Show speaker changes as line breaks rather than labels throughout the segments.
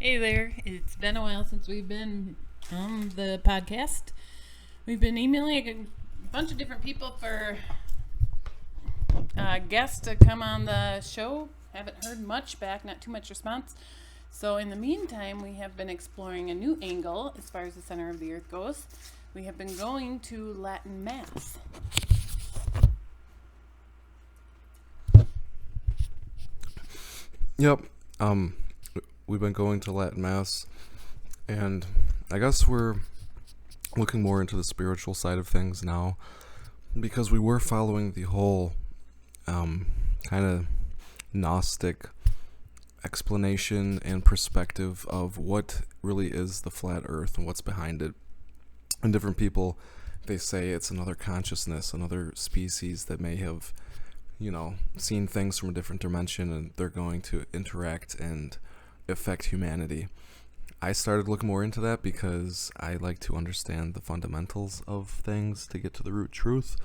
Hey there, it's been a while since we've been on the podcast. We've been emailing a bunch of different people for guests to come on the show. Haven't heard much back, not too much response. So, in the meantime, we have been exploring a new angle as far as the center of the earth goes. We have been going to Latin Mass.
Yep. We've been going to Latin Mass, and I guess we're looking more into the spiritual side of things now, because we were following the whole kind of Gnostic explanation and perspective of what really is the flat earth and what's behind it. And different people, they say it's another consciousness, another species that may have, seen things from a different dimension, and they're going to interact and affect humanity. I started looking more into that because I like to understand the fundamentals of things to get to the root truth.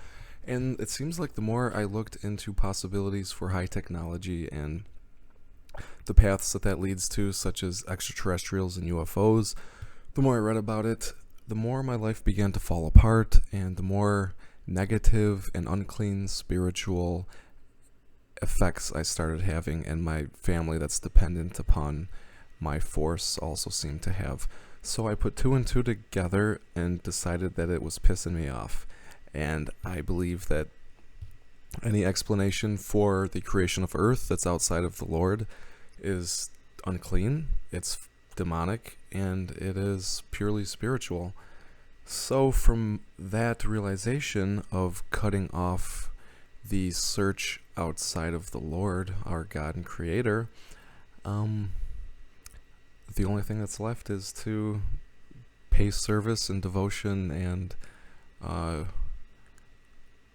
And it seems like the more I looked into possibilities for high technology and the paths that leads to, such as extraterrestrials and UFOs, the more I read about it, the more my life began to fall apart, and the more negative and unclean spiritual effects I started having, and my family that's dependent upon my force also seemed to have. So I put two and two together and decided that it was pissing me off. And I believe that any explanation for the creation of Earth that's outside of the Lord is unclean, it's demonic, and it is purely spiritual. So from that realization of cutting off the search outside of the Lord, our God and Creator, the only thing that's left is to pay service and devotion and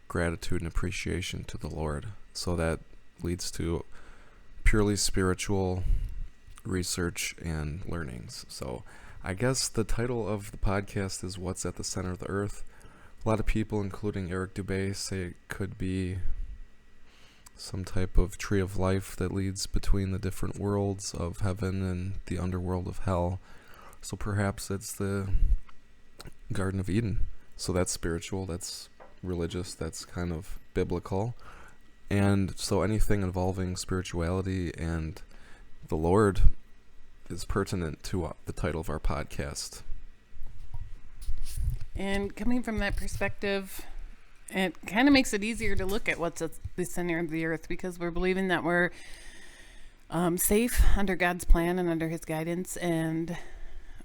gratitude and appreciation to the Lord. So that leads to purely spiritual research and learnings. So I guess the title of the podcast is What's at the Center of the Earth. A lot of people, including Eric Dubay, say it could be some type of tree of life that leads between the different worlds of heaven and the underworld of hell. So perhaps it's the Garden of Eden. So that's spiritual, that's religious, that's kind of biblical. And so anything involving spirituality and the Lord is pertinent to the title of our podcast.
And coming from that perspective, it kind of makes it easier to look at what's at the center of the earth, because we're believing that we're safe under God's plan and under his guidance, and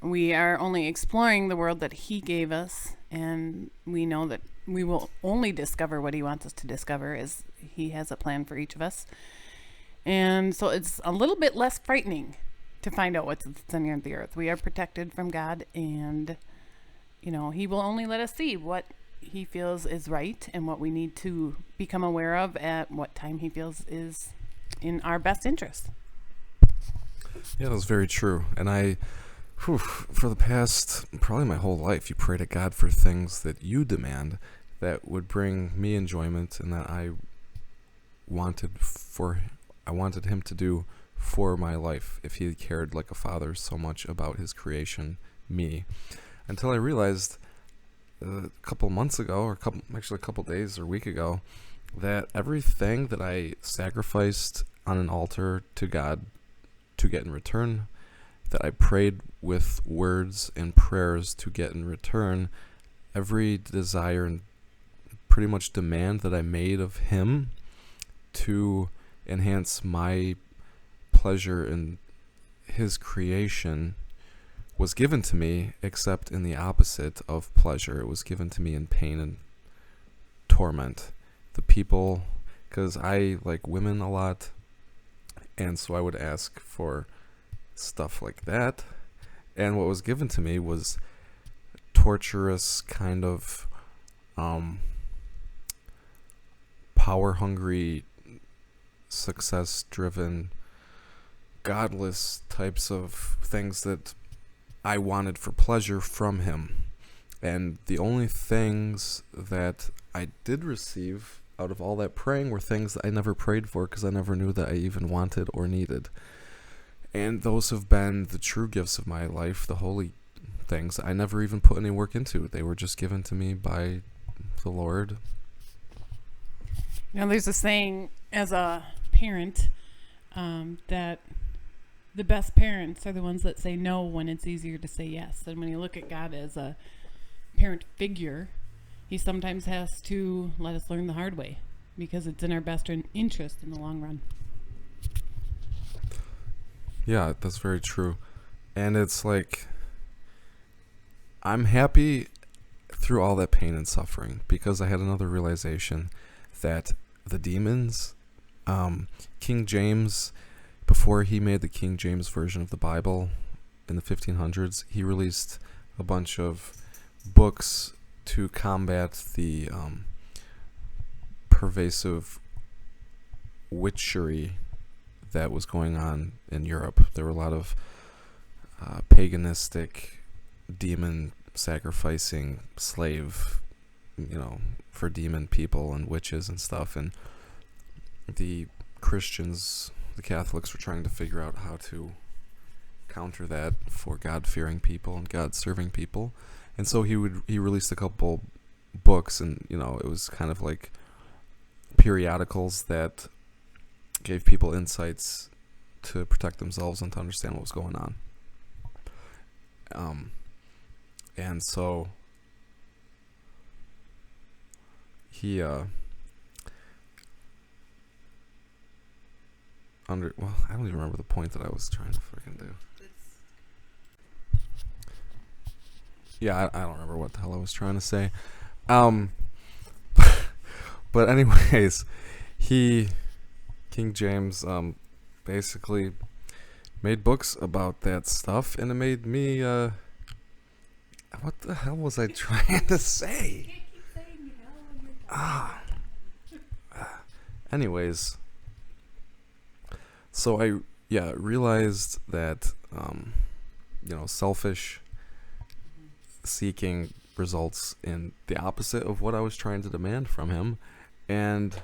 we are only exploring the world that he gave us, and we know that we will only discover what he wants us to discover, as he has a plan for each of us. And so it's a little bit less frightening to find out what's at the center of the earth. We are protected from God, and he will only let us see what he feels is right and what we need to become aware of at what time he feels is in our best interest.
Yeah, that's very true. And for the past, probably my whole life, you pray to God for things that you demand that would bring me enjoyment and that I wanted him to do for my life, if he cared like a father so much about his creation, me. Until I realized a couple months ago, or a couple days or week ago, that everything that I sacrificed on an altar to God to get in return, that I prayed with words and prayers to get in return, every desire and pretty much demand that I made of him to enhance my pleasure in his creation was given to me, except in the opposite of pleasure. It was given to me in pain and torment. The people, because I like women a lot, and so I would ask for stuff like that, and what was given to me was torturous kind of power-hungry, success-driven, godless types of things that I wanted for pleasure from him. And the only things that I did receive out of all that praying were things that I never prayed for, because I never knew that I even wanted or needed. And those have been the true gifts of my life, the holy things I never even put any work into. They were just given to me by the Lord.
There's a saying as a parent that the best parents are the ones that say no when it's easier to say yes. And when you look at God as a parent figure, he sometimes has to let us learn the hard way because it's in our best interest in the long run.
Yeah, that's very true. And it's like, I'm happy through all that pain and suffering because I had another realization that the demons, King James, before he made the King James version of the Bible in the 1500s, he released a bunch of books to combat the pervasive witchery that was going on in Europe. There were a lot of paganistic, demon sacrificing slave, for demon people and witches and stuff. And the Christians, the Catholics, were trying to figure out how to counter that for God-fearing people and God-serving people. And so he released a couple books, and it was kind of like periodicals that gave people insights to protect themselves and to understand what was going on. And so he I don't even remember the point that I was trying to freaking do. Yeah, I don't remember what the hell I was trying to say. But anyways, King James, basically made books about that stuff, and it made me, what the hell was I trying to say? Anyways, so I realized that, selfish seeking results in the opposite of what I was trying to demand from him. And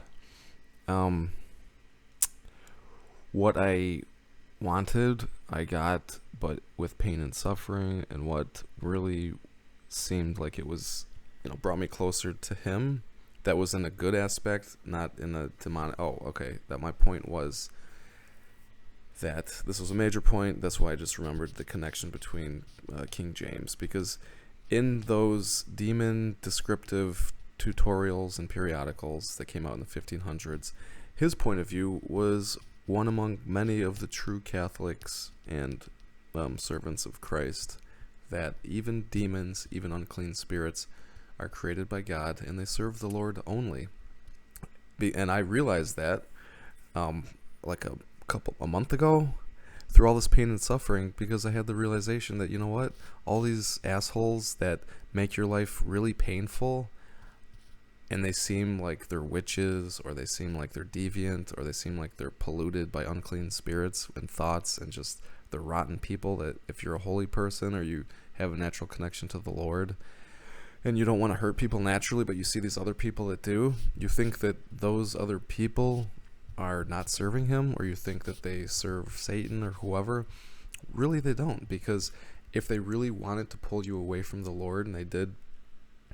what I wanted, I got, but with pain and suffering, and what really seemed like it was, brought me closer to him, that was in a good aspect, not in a demonic. Oh, okay. That my point was that this was a major point. That's why I just remembered the connection between King James, because in those demon descriptive tutorials and periodicals that came out in the 1500s, his point of view was one among many of the true Catholics and servants of Christ, that even demons, even unclean spirits, are created by God, and they serve the Lord only. And I realized that like a month ago, through all this pain and suffering, because I had the realization that, all these assholes that make your life really painful, and they seem like they're witches, or they seem like they're deviant, or they seem like they're polluted by unclean spirits and thoughts, and just they're rotten people, that if you're a holy person or you have a natural connection to the Lord, and you don't want to hurt people naturally, but you see these other people that do, you think that those other people are not serving him, or you think that they serve Satan or whoever. Really, they don't, because if they really wanted to pull you away from the Lord, and they did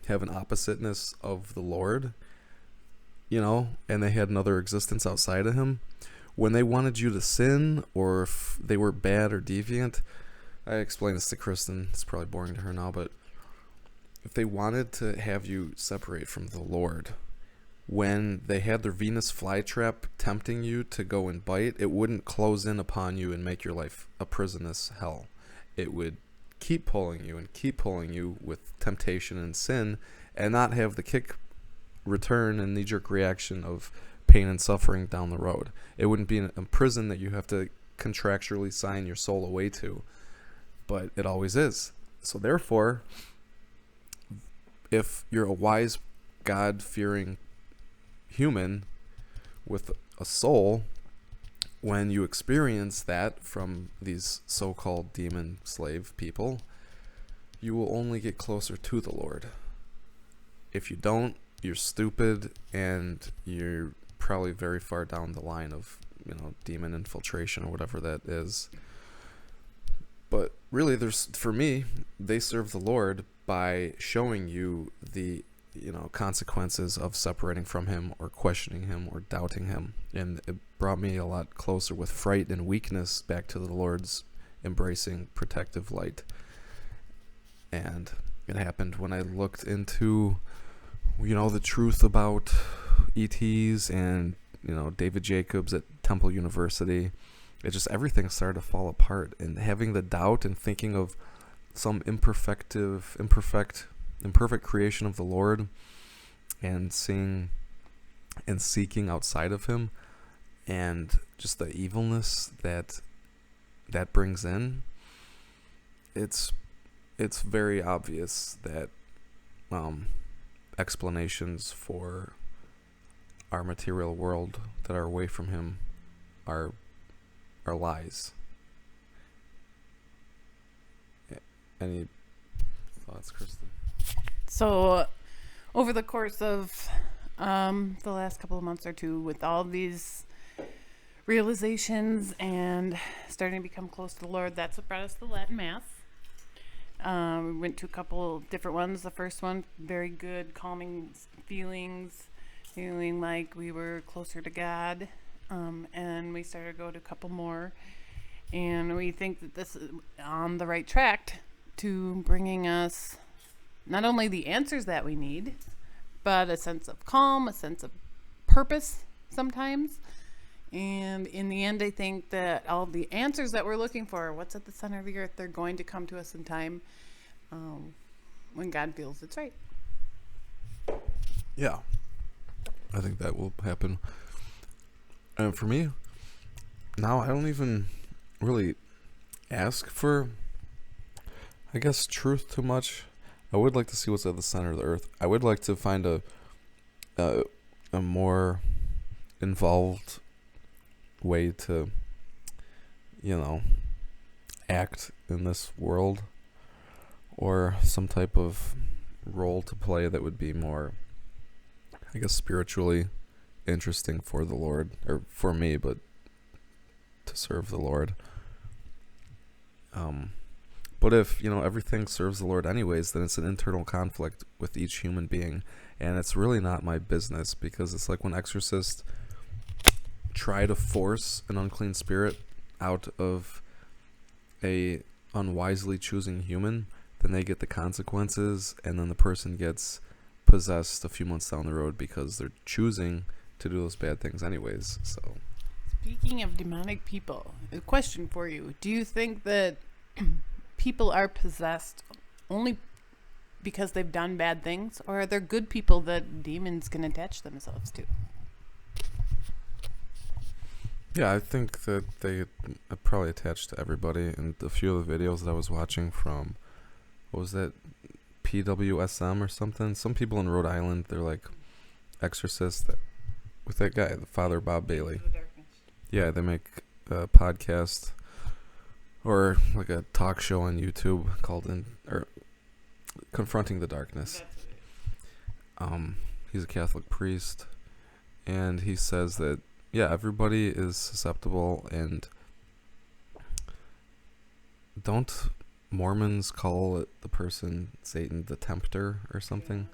have an oppositeness of the Lord, and they had another existence outside of him, when they wanted you to sin, or if they were bad or deviant, I explained this to Kristen, it's probably boring to her now, but if they wanted to have you separate from the Lord, when they had their Venus flytrap tempting you to go and bite, it wouldn't close in upon you and make your life a prisonous hell. It would keep pulling you with temptation and sin, and not have the kick return and knee-jerk reaction of pain and suffering down the road. It wouldn't be a prison that you have to contractually sign your soul away to, but it always is. So therefore, if you're a wise, God-fearing human with a soul, when you experience that from these so-called demon slave people, you will only get closer to the Lord. If you don't, you're stupid, and you're probably very far down the line of, demon infiltration or whatever that is. really, for me, they serve the Lord by showing you the consequences of separating from him or questioning him or doubting him. And it brought me a lot closer with fright and weakness back to the Lord's embracing protective light. And it happened when I looked into the truth about ETs and David Jacobs at Temple University. It just, everything started to fall apart, and having the doubt and thinking of some imperfect creation of the Lord, and seeing and seeking outside of him, and just the evilness that brings in. It's very obvious that explanations for our material world that are away from him are lies. Any thoughts, Kristen?
So, over the course of the last couple of months or two, with all these realizations and starting to become close to the Lord, that's what brought us to the Latin Mass. We went to a couple different ones. The first one, very good, calming feelings, feeling like we were closer to God. And we started to go to a couple more. And we think that this is on the right track to bringing us not only the answers that we need, but a sense of calm, a sense of purpose sometimes. And in the end, I think that all the answers that we're looking for, what's at the center of the earth, they're going to come to us in time when God feels it's right.
Yeah, I think that will happen. And for me, now I don't even really ask for, I guess, truth too much. I would like to see what's at the center of the earth. I would like to find a more involved way to act in this world, or some type of role to play that would be more, I guess, spiritually interesting for the Lord, or for me, but to serve the Lord. But if everything serves the Lord anyways, then it's an internal conflict with each human being, and it's really not my business, because it's like when exorcists try to force an unclean spirit out of a unwisely choosing human, then they get the consequences, and then the person gets possessed a few months down the road because they're choosing to do those bad things anyways. So,
speaking of demonic people, a question for you: do you think that people are possessed only because they've done bad things, or are there good people that demons can attach themselves to?
Yeah, I think that they probably attach to everybody. And a few of the videos that I was watching from, what was that, PWSM or something? Some people in Rhode Island, they're like exorcists with that guy, the Father Bob Bailey. Yeah, they make a podcast or like a talk show on YouTube called Confronting the Darkness. He's a Catholic priest, and he says that everybody is susceptible. And don't Mormons call the person Satan the tempter or something?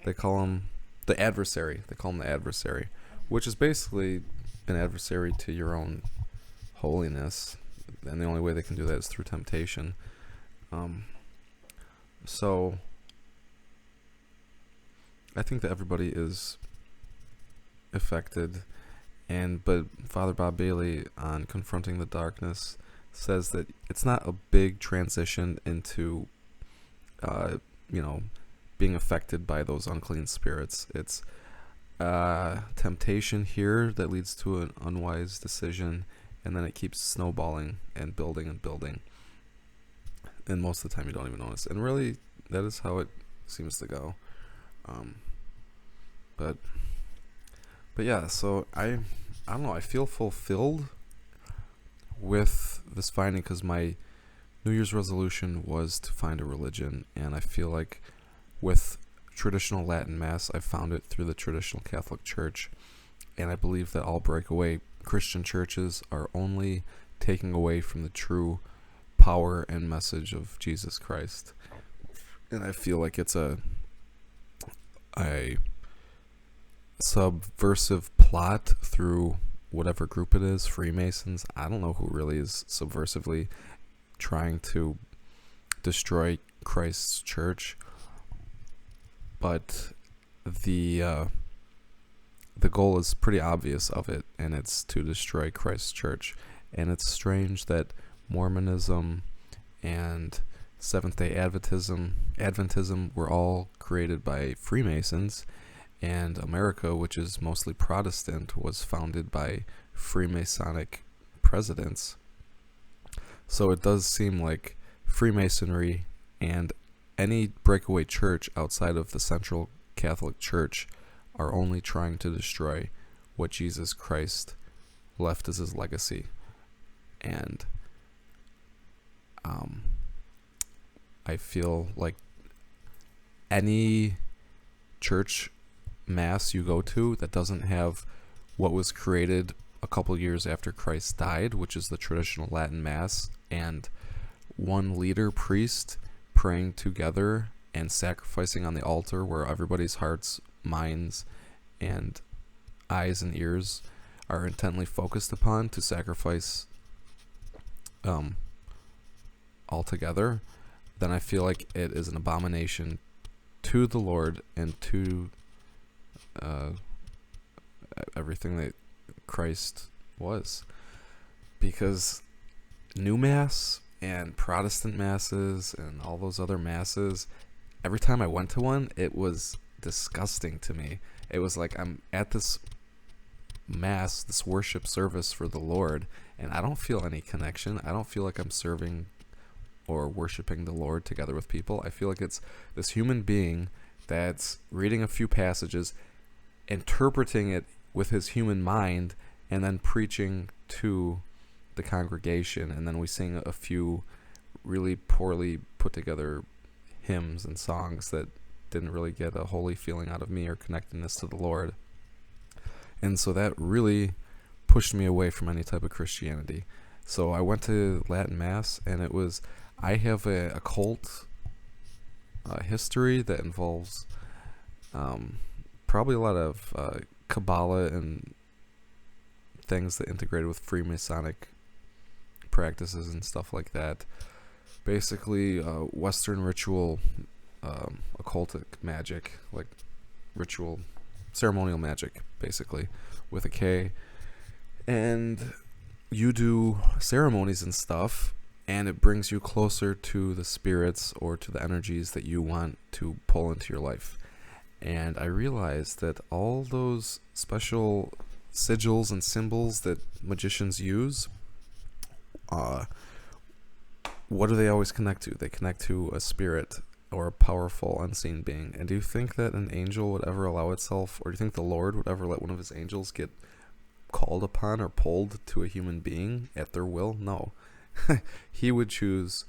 They call him the adversary. They call him the adversary, which is basically an adversary to your own holiness. And the only way they can do that is through temptation. So I think that everybody is affected. But Father Bob Bailey on Confronting the Darkness says that it's not a big transition into, being affected by those unclean spirits. It's temptation here that leads to an unwise decision, and then it keeps snowballing and building and building. And most of the time you don't even notice. And really, that is how it seems to go. But yeah, so I don't know, I feel fulfilled with this finding, because my New Year's resolution was to find a religion, and I feel like with traditional Latin Mass, I found it through the traditional Catholic Church, and I believe that all breakaway Christian churches are only taking away from the true power and message of Jesus Christ. And I feel like it's a subversive plot through whatever group it is, Freemasons. I don't know who really is subversively trying to destroy Christ's church, but the goal is pretty obvious of it, and it's to destroy Christ's church. And it's strange that Mormonism and Seventh-day Adventism were all created by Freemasons, and America, which is mostly Protestant, was founded by Freemasonic presidents. So it does seem like Freemasonry and any breakaway church outside of the Central Catholic Church are only trying to destroy what Jesus Christ left as his legacy. And I feel like any church mass you go to that doesn't have what was created a couple years after Christ died, which is the traditional Latin Mass, and one leader priest praying together and sacrificing on the altar where everybody's hearts, minds, and eyes and ears are intently focused upon to sacrifice altogether, then I feel like it is an abomination to the Lord and to everything that Christ was. Because New Mass and Protestant masses and all those other masses, every time I went to one, it was disgusting to me. It was like I'm at this mass, this worship service for the Lord, and I don't feel any connection. I don't feel like I'm serving or worshiping the Lord together with people. I feel like it's this human being that's reading a few passages, interpreting it with his human mind, and then preaching to the congregation, and then we sing a few really poorly put together hymns and songs that didn't really get a holy feeling out of me or connectedness to the Lord. And so that really pushed me away from any type of Christianity. So I went to Latin Mass, and I have a occult history that involves probably a lot of Kabbalah and things that integrated with Freemasonic practices and stuff like that. Basically, Western ritual, occultic magic, like ritual, ceremonial magic, basically, with a K. And you do ceremonies and stuff, and it brings you closer to the spirits or to the energies that you want to pull into your life. And I realized that all those special sigils and symbols that magicians use, what do they always connect to? They connect to a spirit or a powerful unseen being. And do you think that an angel would ever allow itself, or do you think the Lord would ever let one of his angels get called upon or pulled to a human being at their will? No. He would choose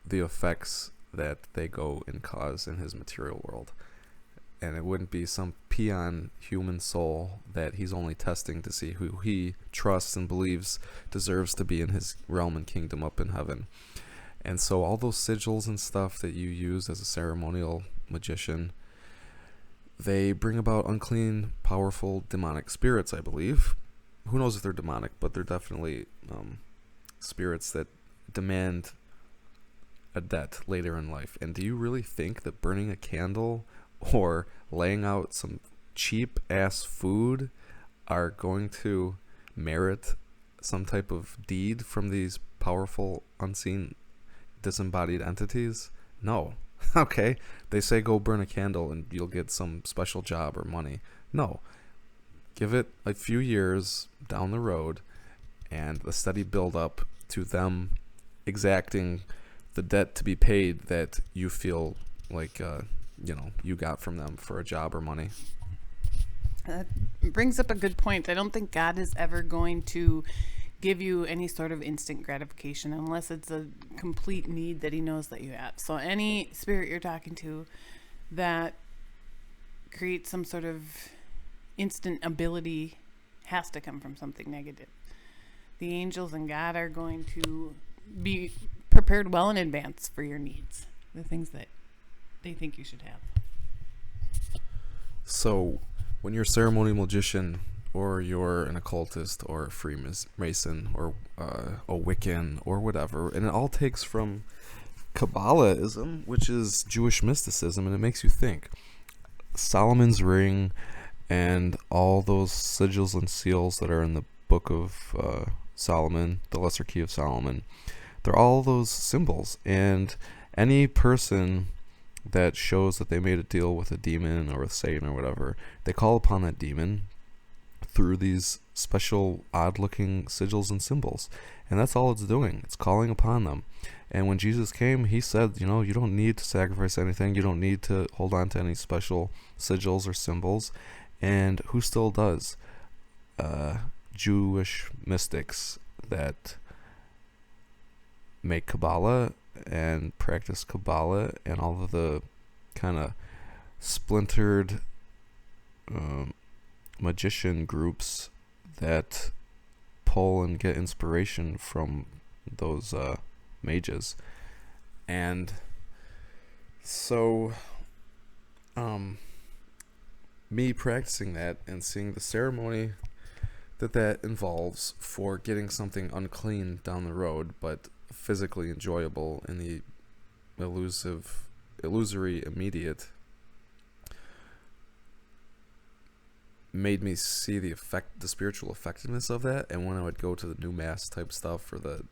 the effects that they go and cause in his material world. And it wouldn't be some peon human soul that he's only testing to see who he trusts and believes deserves to be in his realm and kingdom up in heaven. And so all those sigils and stuff that you use as a ceremonial magician, they bring about unclean, powerful, demonic spirits, I believe. Who knows if they're demonic, but they're definitely spirits that demand a debt later in life. And do you really think that burning a candle or laying out some cheap ass food are going to merit some type of deed from these powerful, unseen, disembodied entities? No. Okay, they say go burn a candle and you'll get some special job or money. No. Give it a few years down the road and the steady build up to them exacting the debt to be paid that you feel like you got from them for a job or money.
That brings up a good point. I don't think God is ever going to give you any sort of instant gratification unless it's a complete need that he knows that you have. So any spirit you're talking to that creates some sort of instant ability has to come from something negative. The angels and God are going to be prepared well in advance for your needs, the things that they think you should have.
So, when you're a ceremonial magician, or you're an occultist, or a Freemason, or a Wiccan, or whatever, and it all takes from Kabbalahism, which is Jewish mysticism, and it makes you think. Solomon's ring and all those sigils and seals that are in the book of Solomon, the Lesser Key of Solomon, they're all those symbols, and any person that shows that they made a deal with a demon or with Satan or whatever, they call upon that demon through these special odd-looking sigils and symbols, and that's all it's doing. It's calling upon them. And when Jesus came, he said, you don't need to sacrifice anything. You don't need to hold on to any special sigils or symbols. And who still does? Jewish mystics that make Kabbalah and practice Kabbalah, and all of the kind of splintered magician groups that pull and get inspiration from those mages. And so me practicing that and seeing the ceremony that involves for getting something unclean down the road but physically enjoyable in the illusory immediate, made me see the spiritual effectiveness of that. And when I would go to the new mass type stuff, or the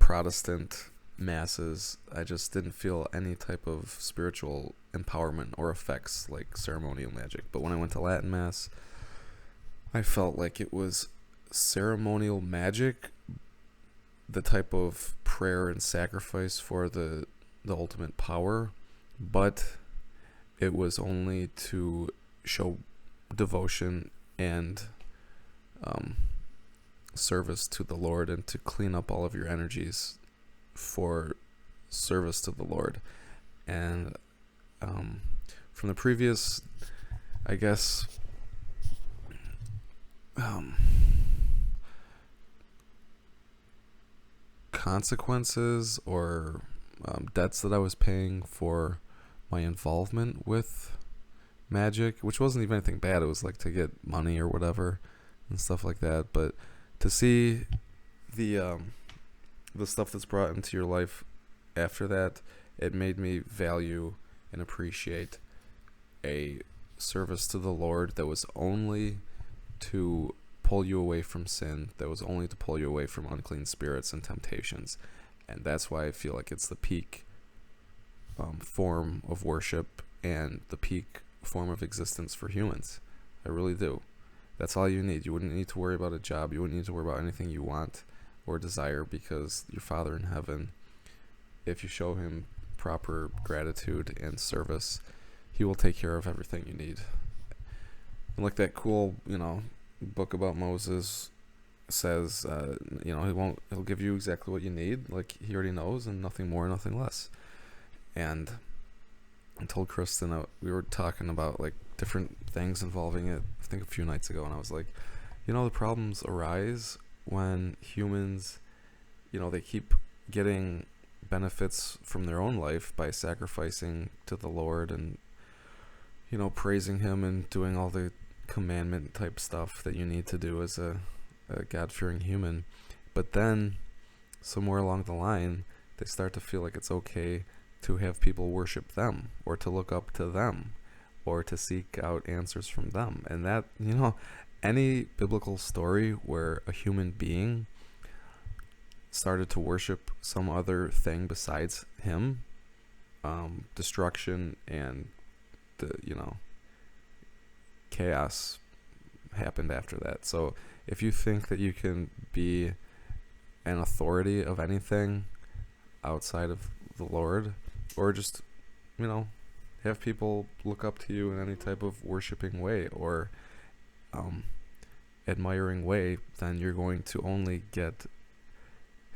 Protestant masses, I just didn't feel any type of spiritual empowerment or effects like ceremonial magic. But when I went to Latin Mass, I felt like it was ceremonial magic, the type of prayer and sacrifice for the ultimate power, but it was only to show devotion and service to the Lord, and to clean up all of your energies for service to the Lord. And from the previous, I guess, consequences or debts that I was paying for my involvement with magic, which wasn't even anything bad. It was like to get money or whatever and stuff like that. But to see the stuff that's brought into your life after that, it made me value and appreciate a service to the Lord that was only to pull you away from sin, that was only to pull you away from unclean spirits and temptations. And that's why I feel like it's the peak form of worship and the peak form of existence for humans. I really do. That's all you need. You wouldn't need to worry about a job. You wouldn't need to worry about anything you want or desire, because your Father in heaven, if you show him proper gratitude and service, he will take care of everything you need. And like that cool, book about Moses says, he'll give you exactly what you need, like he already knows, and nothing more, nothing less. And I told Kristen, we were talking about like different things involving it, I think a few nights ago, and I was like, the problems arise when humans, they keep getting benefits from their own life by sacrificing to the Lord and, praising him and doing all the commandment type stuff that you need to do as a God-fearing human. But then somewhere along the line, they start to feel like it's okay to have people worship them, or to look up to them, or to seek out answers from them. And that, any biblical story where a human being started to worship some other thing besides him, destruction and the chaos happened after that. So if you think that you can be an authority of anything outside of the Lord, or just have people look up to you in any type of worshiping way or admiring way, then you're going to only get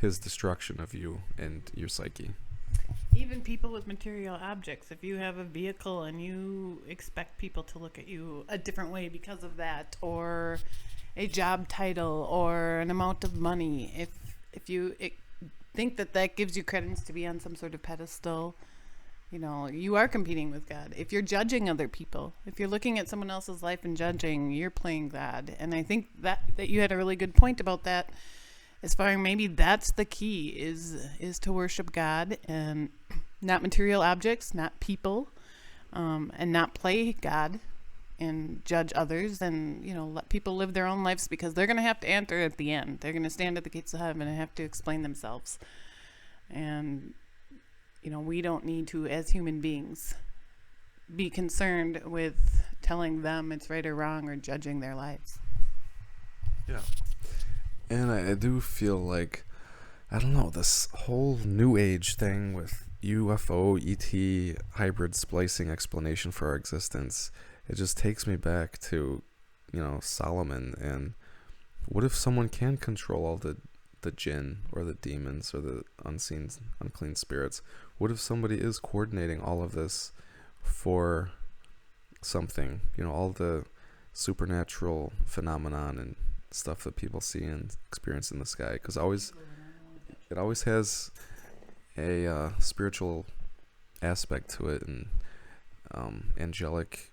his destruction of you and your psyche.
Even people with material objects, if you have a vehicle and you expect people to look at you a different way because of that, or a job title or an amount of money, if you think that gives you credence to be on some sort of pedestal, you are competing with God. If you're judging other people, if you're looking at someone else's life and judging, you're playing God. And I think that you had a really good point about that, as far as maybe that's the key is to worship God and not material objects, not people, and not play God and judge others, and let people live their own lives, because they're going to have to answer at the end. They're going to stand at the gates of heaven and have to explain themselves. And we don't need to, as human beings, be concerned with telling them it's right or wrong or judging their lives.
Yeah. And I do feel like, I don't know, this whole New Age thing with UFO, ET, hybrid splicing explanation for our existence, it just takes me back to, Solomon. And what if someone can control all the jinn or the demons or the unclean spirits? What if somebody is coordinating all of this for something? All the supernatural phenomenon and stuff that people see and experience in the sky, because it always has a spiritual aspect to it, and angelic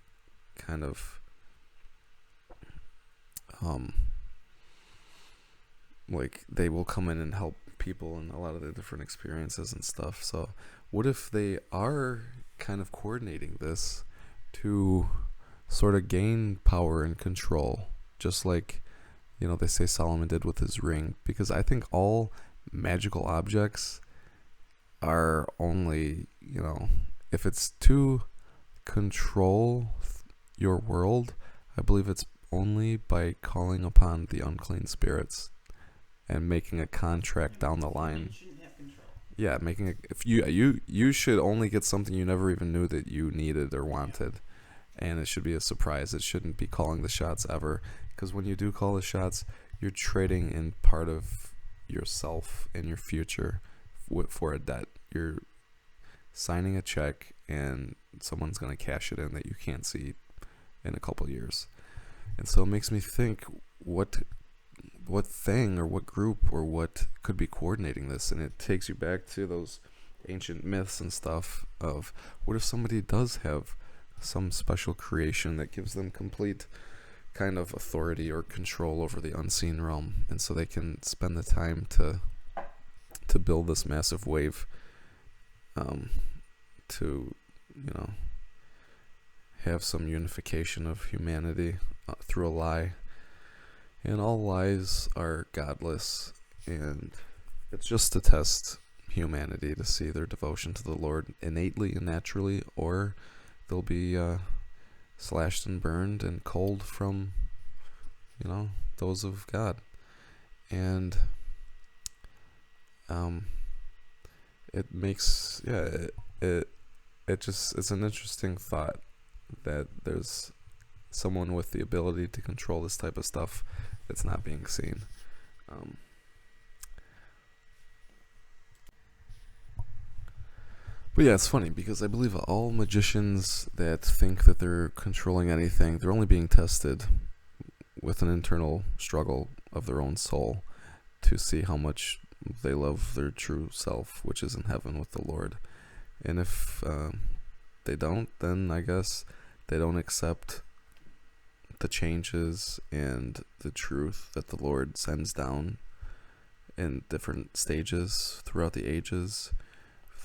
kind of like they will come in and help people in a lot of the different experiences and stuff. So what if they are kind of coordinating this to sort of gain power and control, just like they say Solomon did with his ring? Because I think all magical objects are only, if it's to control your world, I believe it's only by calling upon the unclean spirits and making a contract down the line. Yeah, if you should only get something you never even knew that you needed or wanted, and it should be a surprise. It shouldn't be calling the shots ever, because when you do call the shots, you're trading in part of yourself and your future for a debt. You're signing a check, and someone's going to cash it in that you can't see in a couple years. And so it makes me think, what thing or what group or what could be coordinating this? And it takes you back to those ancient myths and stuff of, what if somebody does have some special creation that gives them complete kind of authority or control over the unseen realm, and so they can spend the time to build this massive wave, to have some unification of humanity through a lie. And all lies are godless, and it's just to test humanity to see their devotion to the Lord innately and naturally, or they'll be slashed and burned and cold from those of God. And it makes it's an interesting thought that there's someone with the ability to control this type of stuff that's not being seen. But yeah, it's funny, because I believe all magicians that think that they're controlling anything, they're only being tested with an internal struggle of their own soul to see how much they love their true self, which is in heaven with the Lord. And if they don't, then I guess they don't accept the changes and the truth that the Lord sends down in different stages throughout the ages.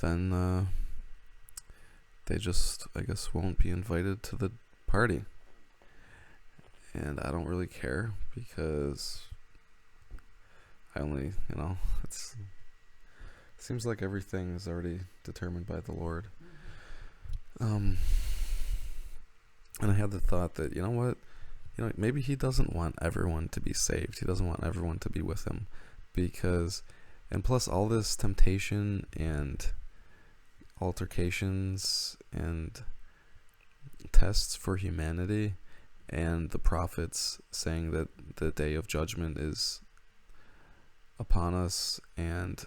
Then they just, I guess, won't be invited to the party. And I don't really care, because I only, it seems like everything is already determined by the Lord. And I had the thought that, maybe he doesn't want everyone to be saved. He doesn't want everyone to be with him, and plus all this temptation and altercations and tests for humanity, and the prophets saying that the day of judgment is upon us, and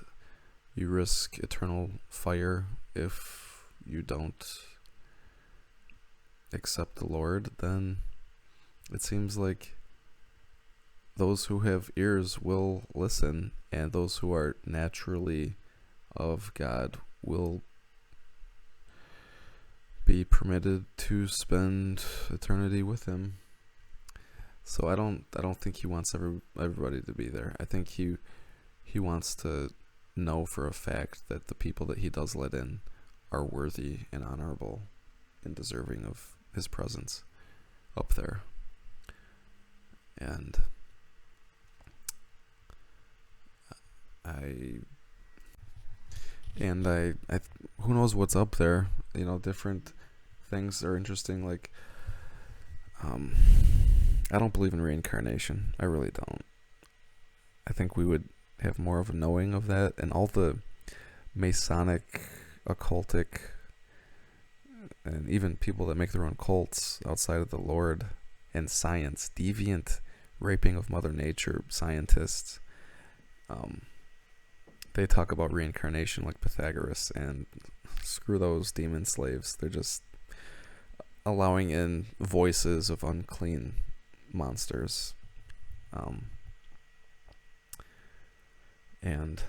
you risk eternal fire if you don't accept the Lord, then it seems like those who have ears will listen, and those who are naturally of God will be permitted to spend eternity with him. So I don't think he wants everybody to be there. I think he wants to know for a fact that the people that he does let in are worthy and honorable and deserving of his presence up there. And I who knows what's up there? You know, different things are interesting. Like, I don't believe in reincarnation. I really don't. I think we would have more of a knowing of that, and all the Masonic, occultic, and even people that make their own cults outside of the Lord and science, deviant raping of Mother Nature scientists. They talk about reincarnation like Pythagoras, and screw those demon slaves. They're just allowing in voices of unclean monsters. And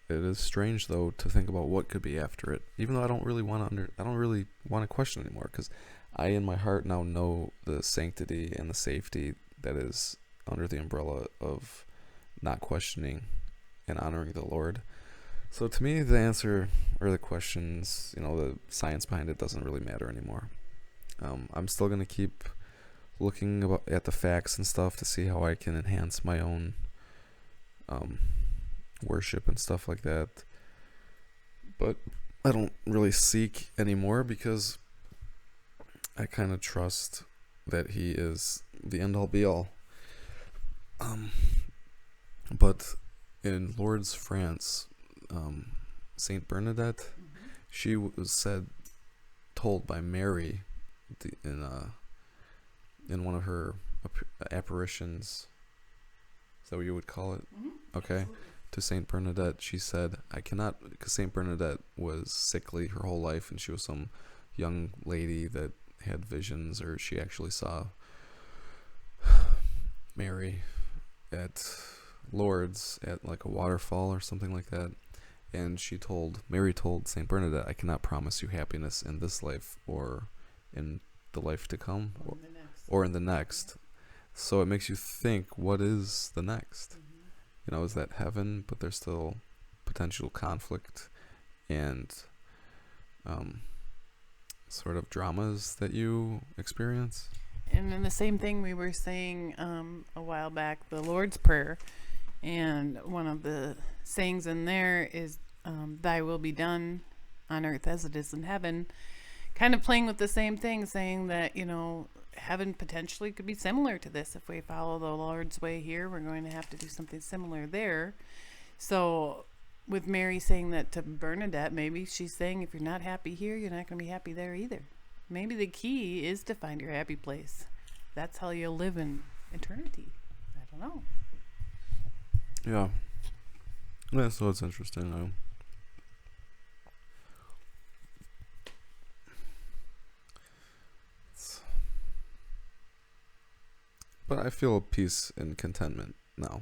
it is strange, though, to think about what could be after it. Even though I don't really want to question anymore, because I, in my heart, now know the sanctity and the safety that is under the umbrella of not questioning and honoring the Lord. So to me, the answer or the questions, the science behind it doesn't really matter anymore. I'm still going to keep looking at the facts and stuff to see how I can enhance my own worship and stuff like that. But I don't really seek anymore, because I kind of trust that he is the end all be all. But in Lourdes, France, Saint Bernadette, she was told by Mary in one of her apparitions. Is that what you would call it? Okay. Absolutely. To Saint Bernadette, she said, I cannot, because Saint Bernadette was sickly her whole life, and she was some young lady that had visions, or she actually saw Mary at Lourdes at like a waterfall or something like that. And Mary told Saint Bernadette, I cannot promise you happiness in this life or in the life to come or in the next. So it makes you think, what is the next? Is that heaven, but there's still potential conflict and sort of dramas that you experience?
And then the same thing we were saying a while back, the Lord's Prayer. And one of the sayings in there is, thy will be done on earth as it is in heaven. Kind of playing with the same thing, saying that, heaven potentially could be similar to this. If we follow the Lord's way here, we're going to have to do something similar there. So with Mary saying that to Bernadette, maybe she's saying, if you're not happy here, you're not going to be happy there either. Maybe the key is to find your happy place. That's how you'll live in eternity. I don't know.
Yeah, so it's interesting, though. But I feel peace and contentment now.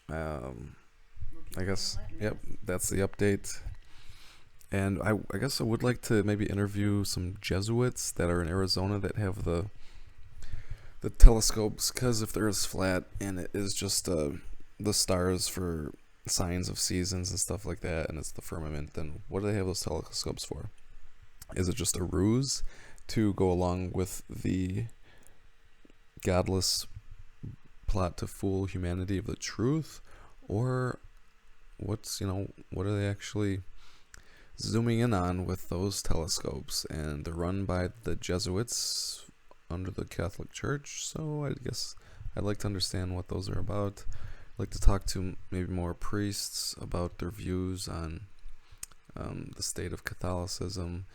I guess, yep, that's the update. And I guess I would like to maybe interview some Jesuits that are in Arizona that have the telescopes, because if the Earth's flat and it is just the stars for signs of seasons and stuff like that, and it's the firmament, then what do they have those telescopes for? Is it just a ruse to go along with the godless plot to fool humanity of the truth? Or what are they actually zooming in on with those telescopes? And they're run by the Jesuits under the Catholic Church, so I guess I'd like to understand what those are about. I'd like to talk to maybe more priests about their views on the state of Catholicism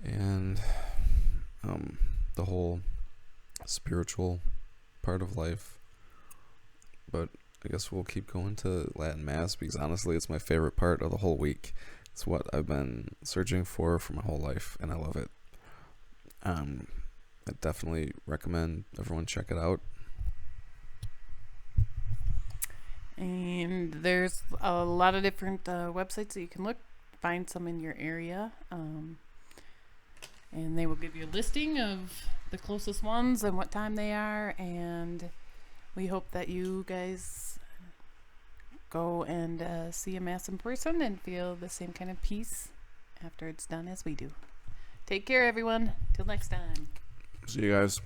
and the whole spiritual part of life. But I guess we'll keep going to Latin Mass, because honestly it's my favorite part of the whole week. It's what I've been searching for my whole life, and I love it. I definitely recommend everyone check it out.
And there's a lot of different websites that you can find some in your area. And they will give you a listing of the closest ones and what time they are. And we hope that you guys go and see a mass in person and feel the same kind of peace after it's done as we do. Take care, everyone. Till next time.
See you guys.